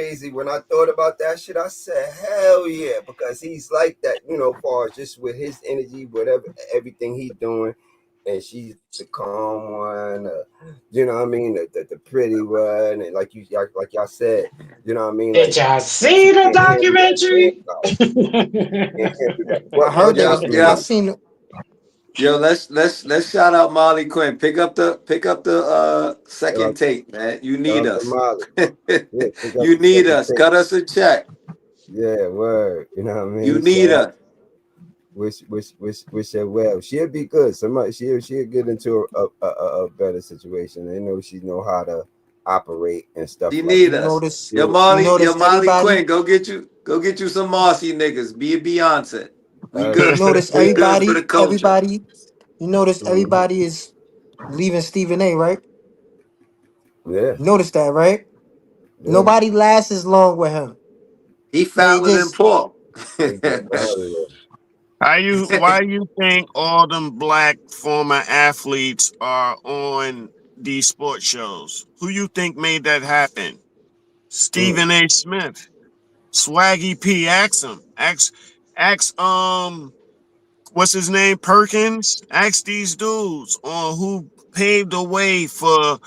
crazy. When I thought about that shit, I said, hell yeah, because he's like that, far as just with his energy, whatever, everything he doing. And she's the calm one, you know what I mean, the pretty one, and like y'all said, you know what I mean, Did like y'all she see the can't handle that man. documentary? No, can't handle that. I What heard they y'all was. think I Yeah, about seen. yo, let's shout out Molly Quinn. Pick up the it? second take, man. You Shout need out to us. Molly. Yeah, pick up You the need second us. take. Cut us a check. Yeah, word. You know what I You mean? need So us. wish her well. She'll be good. Somebody she'll get into a better situation. They know she know how to operate and stuff You like need You that. us. notice. Yeah. You Yo, notice Molly everybody. Quinn, go get you some Marcy niggas. Be a Beyonce. We You good for the notice we good for the everybody. culture. Everybody. You notice Mhm. everybody is leaving Stephen A. Right? Yeah. You notice that, right? Yeah. Nobody lasts as long with him. He They fouler than just Paul. They getting out of there. Why you think all them black former athletes are on these sports shows? Who you think made that happen? Mm. Stephen A. Smith, Swaggy P. Ask him. Ask what's his name? Perkins. Ask these dudes on who paved the way for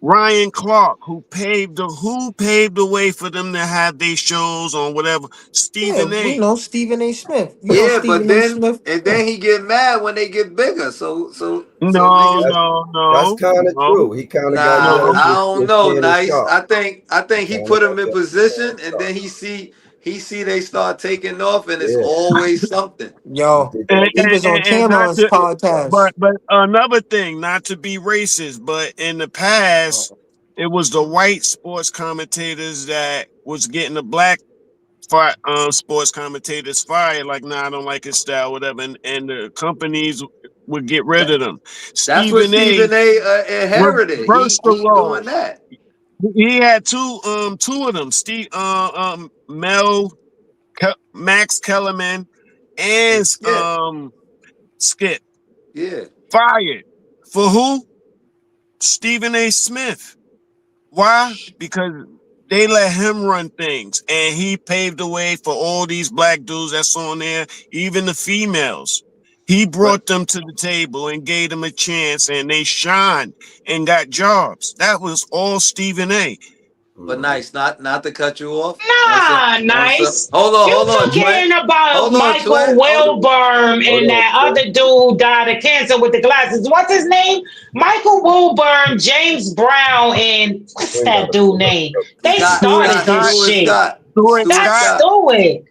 Ryan Clark, who paved the way for them to have their shows on whatever. yeah. Stephen We A. know Stephen A. Smith. You know Yeah, but Stephen A. then Smith. and Yeah. then he get mad when they get bigger. So No, niggas. That's no, that's no, kind of no, true. He kind of got Nah, young no. I don't with know. Shannon Nice. Sharp. I think he Kind of put got him in young with Shannon position, and Sharp. then he see they start taking off, and it's Yeah, always something. he Yo, did And, that he with and, was on and and not Cameron's to, podcast. but another thing, not to be racist, but in the past, it was the white sports commentators that was getting the black sports commentators fired. Like, nah, I don't like his style, whatever, and the companies would get rid That, of them. that's what Stephen A. Stephen A. Inherited. reversed the He doing role. that. He had two of them, Max Kellerman and And Skip. Skip Yeah. fired for who? Stephen A. Smith. Why? Because they let him run things, and he paved the way for all these black dudes that's on there, even the females. He But brought them to the table and gave them a chance, and they shined and got jobs. That was all Stephen A. Mhm. nice, not to cut you off Nah, on some. nice. Hold You on, Twin. forgetting about Hold on, Michael Twin. Wilburn Hold and on, that Chris. other dude died of cancer with the glasses. What's his name? Michael Wilburn, James Brown, and what's You ain't that gotta dude pull up name? They Scott, Stuart started Scott, this Scott, Stewart shit. Scott, Stuart Stewart Scott, That's Scott. Stewart.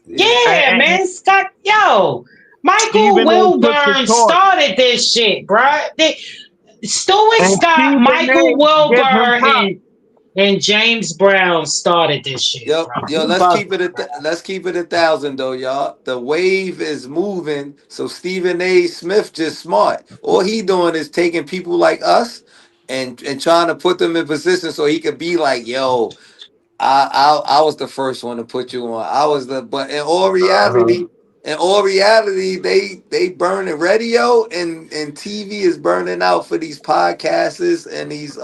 Yeah. Yeah, man. Scott, yo. Michael Stephen A. took the Wilburn torch, started this shit, bruh. Stuart and Scott, Stephen Michael A. give him Wilburn, props. and James Brown started this shit, Yo, bro. yo, let's keep it 1,000 though, y'all. The wave is moving, so Stephen A. Smith just smart. All he doing is taking people like us and trying to put them in position so he could be like, yo, I was the first one to put you on. I was the but Uh-huh. in all reality, they burning radio and TV is burning out for these podcasts and these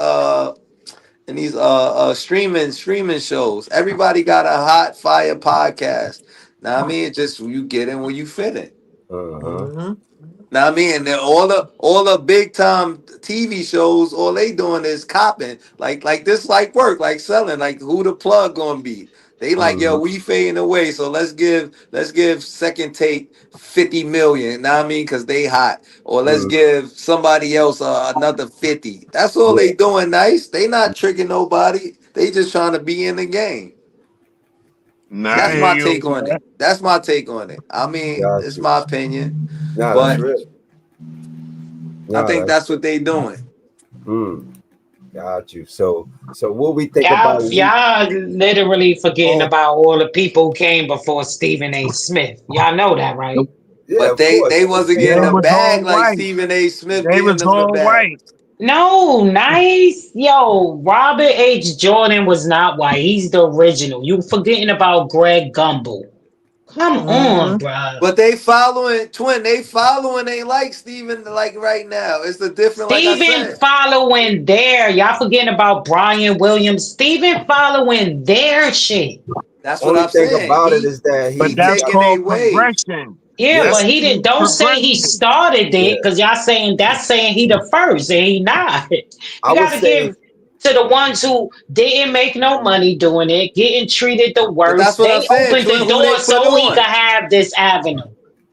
streaming shows. Everybody got a hot fire podcast. Now I mean, it's just you get in where you fit in. Uh-huh. Hmm. Now I mean, and then all the big time TV shows, all they doing is copping. Like this, like work, like selling. Like who the plug gonna be? They like, yo, Mhm. we fading away, so let's give second take 50 million. Now I mean, cause they hot, or let's Mhm. give somebody else another 50. That's all Yeah. they doing. Nice. They not tricking nobody. They just trying to be in the game. Nah, I That's hear my you take on on that. it. That's my take on it. I mean, Got it's you. my opinion, Nah, that's but real. I Nah, think that's that's what they doing. got you. So what we think Y'all, about we y'all literally forgetting Oh, about all the people who came before Stephen A. Smith. Y'all know that, right? yeah, But of they course. they I'm just wasn't saying getting They the was bag all like white. Stephen A. Smith They getting was them the all bag. white. No, nice. Yo, Robert H. Jordan was not white. He's the original. You forgetting about Greg Gumbel. Come on, Mm-hmm. bruh. But they following twin. They following. They like Steven like right now. It's the different. Like I Steven said, following their, y'all forgetting about Brian Williams. Steven following their shit. that's what Only I'm thing saying. about it is that But He that's taking a called wave. progression. Yeah, yeah, but That's he didn't. called Don't say he progression. started yeah. it, because y'all saying that's saying he the first, and he not. I You would got to say, give to the ones who didn't make no money doing it, getting treated the But that's worst. what I'm They saying, opened twin. the Who they door put so he could on? have this avenue.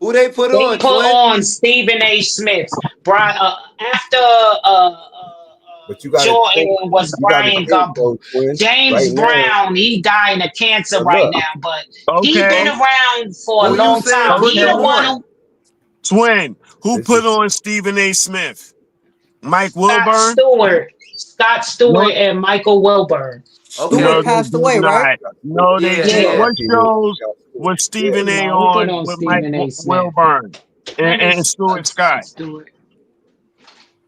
Who they put They on, put twin? on Stephen A. Smith. Brian after but you got to think, Jordan was you got to Brian think Gumble. though, twin. Right James now, Brown, he dying of cancer but right look, now, but he been Okay. around for a Who you long saying time. put He Okay. the them one on? who Twin. Who this is put on Stephen A. Smith? Mike Scott Wilburn? Stewart, Scott No, Stewart, and Michael Wilburn. no, Stewart Okay. they passed did away, right? not. No, they Yeah, did. Yeah. yeah. What R.I.P. shows Stewart. was Yeah, Stephen A. No, who put on on with Mike Stephen A. Smith? Wilburn What and is Stuart Scott? Stewart?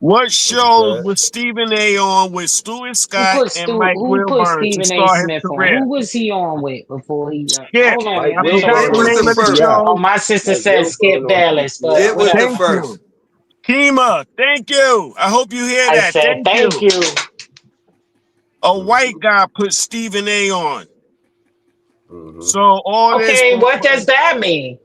What what you shows said? was Stephen A. on with Stuart Scott and Mike Who put Wilburn to Stephen A. start his Smith on? career? Who was he on with before he? Skip. Hold on, Mike I I'm forgot Skip the trolling. was Wilburn the name on of the first. Oh, show. PBI. my sister Mike says Skip Wilburn on Bayless, but Skip PBI. was the whatever. Thank first. you. Kima, thank you. I hope you hear I that. said Thank thank you. you. A white Mm-hmm. guy put Stephen A. on. Mm-hmm. So all this Okay, what does that mean?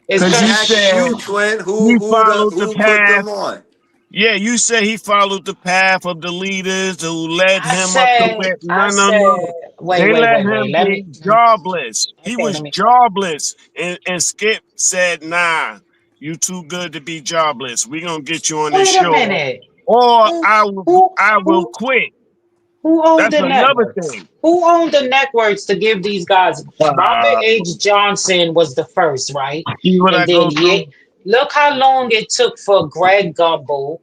It's because We you because asking said you, twin. he followed the Who put path. them on? Yeah, you said he followed the path of the leaders who led him up to where. I No, no, said, no. wait, They wait, let wait, wait. him Let be me. jobless. He Okay, was let me. jobless. And Skip said, nah, you too good to be jobless. We gonna get you on this Wait a show. minute. Or Who, who, I will who, quit. who owned That's the another networks? thing. Who owned the networks to give these guys? Robert Uh, H. Johnson was the first, right? see what And I then go yeah, through? look how long it took for Greg Gumbel,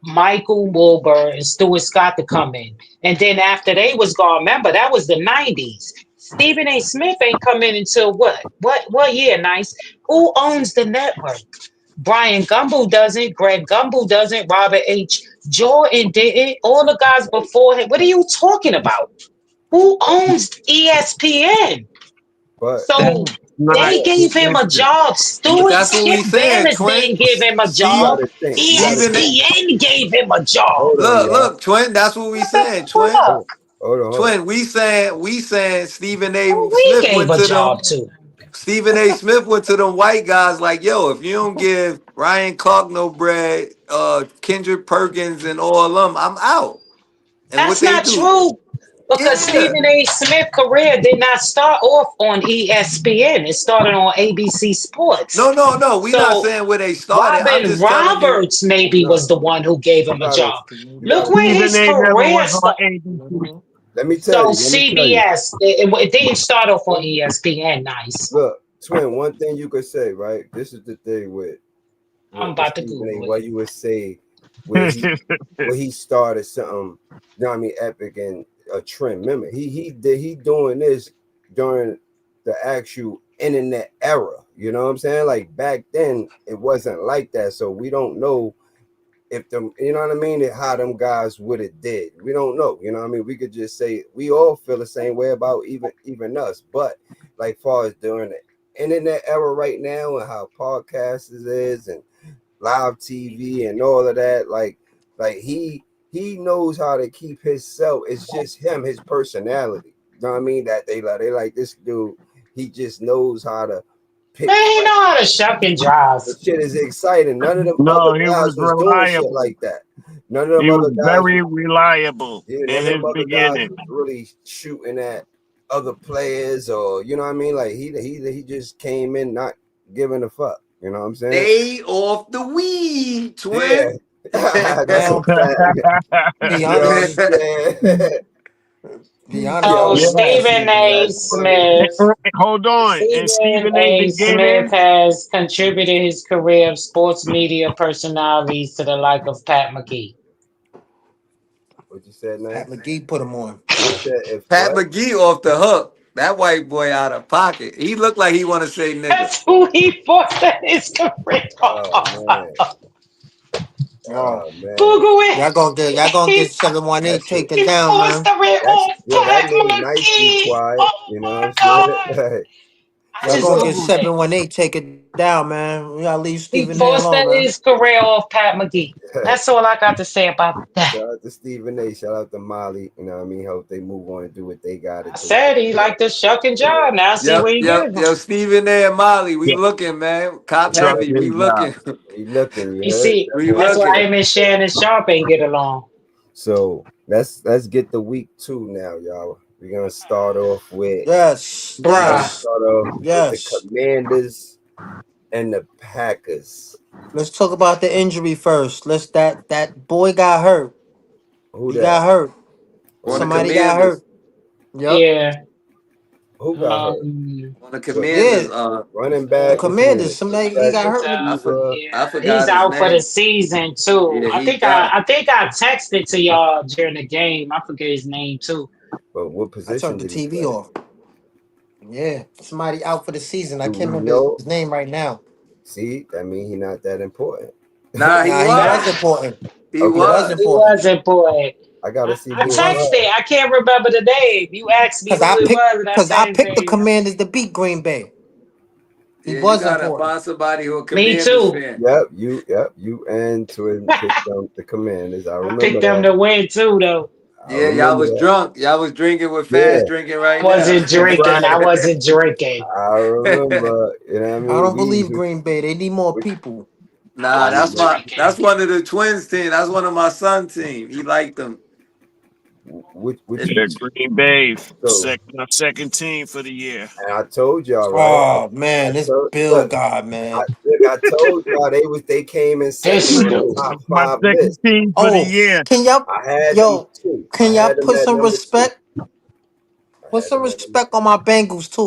Michael Wilbur, and Stuart Scott to come in. And then after they was gone, remember that was the 90s. Stephen A. Smith ain't come in until what? What year, nice? Who owns the network? Brian Gumbel doesn't, Greg Gumbel doesn't, Robert H. Jordan didn't, all the guys before him. What are you talking about? Who But owns ESPN? but That's So not they but gave him a consistent. job. But Stuart that's what Skip we saying, Bayless twin. didn't give him a you Steve, job. gotta think. You gotta Stephen. think. ESPN gave him a job. Hold on, y'all. Look, twin. That's what we What the saying, twin. Hold on. fuck? Hold on. Twin. We saying Stephen Who A. we Smith gave went a to them. job to? Stephen A. Smith went to them white guys like, yo, if you don't give Ryan Clark no bread, Kendrick Perkins and all of them, I'm out. And what That's they not do? true because Yeah. Stephen A. Smith's career did not start off on ESPN. It started on ABC Sports. No. We not So saying where they started. I'm Robin just telling you. Roberts maybe No, was the one who gave you him a gotta job. you Look gotta where Stephen his A. never career was on started. ABC. let me tell So you. Let me tell you. CBS, it didn't start off on ESPN. Nice. Look, twin. One thing you could say, right? This is the thing I'm with about to Stephen A. Google it. What you would say where he started something, you know what I mean, epic and a trend. Remember, he doing this during the actual internet era. You know what I'm saying? Like back then, it wasn't like that. So we don't know if them, you know what I mean, how them guys would have did. We don't know. You know what I mean? We could just say we all feel the same way about even us. But like far as during the internet era right now and how podcasts is and live TV and all of that. Like he knows how to keep himself. It's just him, his personality. You know what I mean? That they like this dude. He just knows how to Man, pick he fight. know how to shuck and jive. The shit is exciting. None of them other No, he was guys was doing shit reliable. like that. None of them He was other guys very reliable yeah, in none of his them other guys beginning. was really shooting at other players or you know what I mean. Like he just came in not giving a fuck. You know what I'm saying? Stay off the weed, Yeah, twin. that's a Well, fact. be You know what honest. I'm saying? Be honest, So he Yo, was at Stephen A. CBS. that's funny. Smith. Hold on. In Stephen Stephen A. A. Smith beginning, has contributed his career of sports media personalities to the like of Pat McGee. What you said, Pat nice? McGee put him on. You said if Pat what? McGee off the hook. That white boy out of pocket. He looked like he want to say nigga. That's who he forced his career. Oh man, Oh, oh man, Google it. y'all gonna He, get 7180 that shit. taken he down, forced man. the red That's off yo. That Pat made nice be McGee. quiet. Oh You know what my I'm saying? God. Like, I Y'all just gonna get love it. 718. Take it down, man. We gotta leave He Stephen A forced alone, man. his career off Pat McGee. That's all I got to say about that. Shout out to Stephen A. Shout out to Molly. You know what I mean? Hope they move on and do what they got to I do. said he like the shuck and jive. Now I see Yo, what he yo, gave him. yo, Stephen A. and Molly, we Yeah, looking, man. Cop You trust heard? heavy, his we job. looking. We looking, you You heard? see, We that's why looking. him and Shannon Sharp ain't get along. So let's get the week 2 now, y'all. We're gonna start off with Yes, Bruh. yes, the yes. Commanders and the Packers. Let's talk about the injury first. That boy got hurt. Who He that? got hurt. On the Who Somebody got Commanders. hurt. Yep. Yeah. who got hurt? Um, On the What Yeah. Commanders. running The back? What's his Commanders. name? Somebody he That got hurt with. receiver. yeah, I he's forgot his out for the name. season too. Yeah, I he think I, done. I think I texted to y'all during the game. I forget his name too. But what I position turned the did he TV play? off. Yeah. Somebody out for the season. I Do can't we remember know? his name right now. See, that means he's not that important. Nah, he Nah, he Nah, was was. important. He He Okay, was was. he important. wasn't, boy. I gotta I, see I He who he was. texted. was. I can't remember the name. You asked me Cause who I it picked was, and I cause said I his picked the name. Commanders to beat Green Bay. He Yeah, you was gotta important. find somebody who a Me Commanders too. fan. Yep, you and Twin picked on the Commanders. I I remember picked them that. to win too, though. I Yeah, y'all remember was that. drunk. Y'all was drinking with Yeah, fast drinking I right now. wasn't that's drinking. right. I wasn't drinking. I remember. You know what I I mean? don't We believe used Green Bay. They need more to, people. I Nah, wasn't drinking. that's one of the twins team. That's one of my son's team. He liked them. which It, Yeah, Green Bay, so second team for the year. and I told y'all, right? Oh man, this Bill Look, guy, man. I told y'all they came in second This on the Yeah, dude. top that's my 5 second list. team for the Oh, year. can y'all I had them yo, too. I can y'all had them put at some number 2. respect? I Put had some them at number respect on my Bengals too.